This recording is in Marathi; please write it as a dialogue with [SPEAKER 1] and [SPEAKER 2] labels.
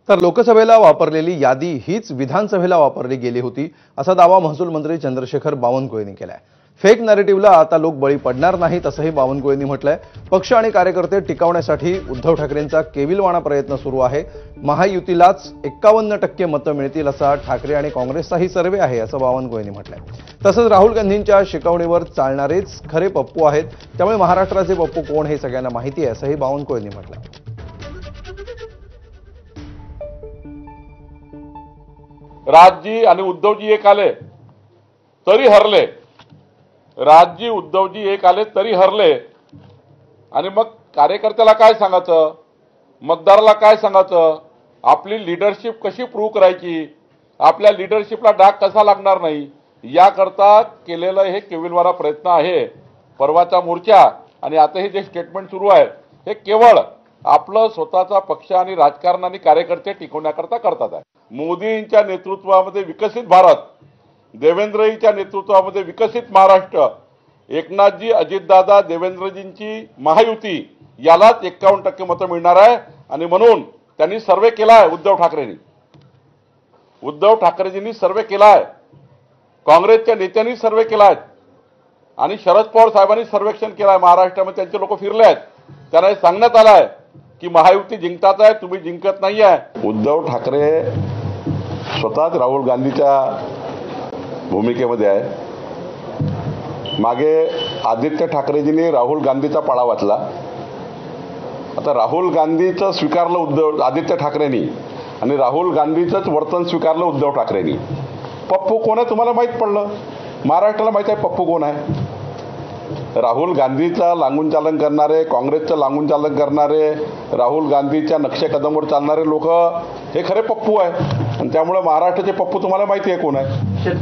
[SPEAKER 1] तर लोकसभेला वापरलेली यादी हीच विधानसभेला वापरली गेली होती असा दावा महसूल मंत्री चंद्रशेखर बावनकुळेंनी केलाय। फेक नॅरेटिव्हला आता लोक बळी पडणार नाहीत असंही बावनकुळेंनी म्हटलंय। पक्ष आणि कार्यकर्ते टिकवण्यासाठी उद्धव ठाकरेंचा केविलवाणा प्रयत्न सुरू आहे। महायुतीलाच 51% मतं मिळतील असा ठाकरे आणि काँग्रेसचाही सर्वे आहे असं बावनकुळेंनी म्हटलंय। तसंच राहुल गांधींच्या शिकवणीवर चालणारेच खरे पप्पू आहेत, त्यामुळे महाराष्ट्राचे पप्पू कोण हे सगळ्यांना माहिती आहे असंही बावनकुळेंनी म्हटलंय।
[SPEAKER 2] राजजी आणि उद्धवजी एक आले तरी हरले, राजजी उद्धवजी एक आले तरी हरले। आणि मग कार्यकर्त्याला काय सांगायचं, मतदाराला काय सांगायचं, आपली लीडरशिप कशी प्रूव्ह करायची, आपल्या लीडरशिपला डाग कसा लागणार नाही, याकरता केलेलं हे केविलवाणा प्रयत्न आहे। परवाचा मोर्चा आणि आता हे जे स्टेटमेंट सुरू आहे हे केवळ आपलं स्वतःचा पक्ष आणि राजकारण आणि कार्यकर्ते टिकवण्याकरता करतात आहे। मोदींच्या नेतृत्वामध्ये विकसित भारत, देवेंद्रजींच्या नेतृत्वामध्ये विकसित महाराष्ट्र, एकनाथजी, अजितदादा, देवेंद्रजींची महायुती, यालाच 51% मतं मिळणार आहे। आणि म्हणून त्यांनी सर्वे केला आहे उद्धव ठाकरेजींनी सर्वे केला आहे, काँग्रेसच्या नेत्यांनी सर्वे केला आहे आणि शरद पवार साहेबांनी सर्वेक्षण केलं आहे। महाराष्ट्रामध्ये त्यांचे लोक फिरले आहेत, त्यांना हे सांगण्यात आलं आहे की महायुती जिंकतात आहे, तुम्ही जिंकत नाही आहे। उद्धव ठाकरे स्वतःच राहुल गांधीच्या भूमिकेमध्ये आहे। मागे आदित्य ठाकरेजींनी राहुल गांधीचा पाळा वाचला, आता राहुल गांधीचं स्वीकारलं आदित्य ठाकरेंनी आणि राहुल गांधीचंच वर्तन स्वीकारलं उद्धव ठाकरेंनी। पप्पू कोण आहे तुम्हाला माहीत पडलं, महाराष्ट्राला माहीत आहे पप्पू कोण आहे। राहुल गांधीचा लागून चालन करणारे, काँग्रेसचं लागून चालन करणारे, राहुल गांधीच्या नक्षेकदमवर चालणारे लोक हे खरे पप्पू आहे आणि त्यामुळे महाराष्ट्राचे पप्पू तुम्हाला माहिती आहे कोण आहे।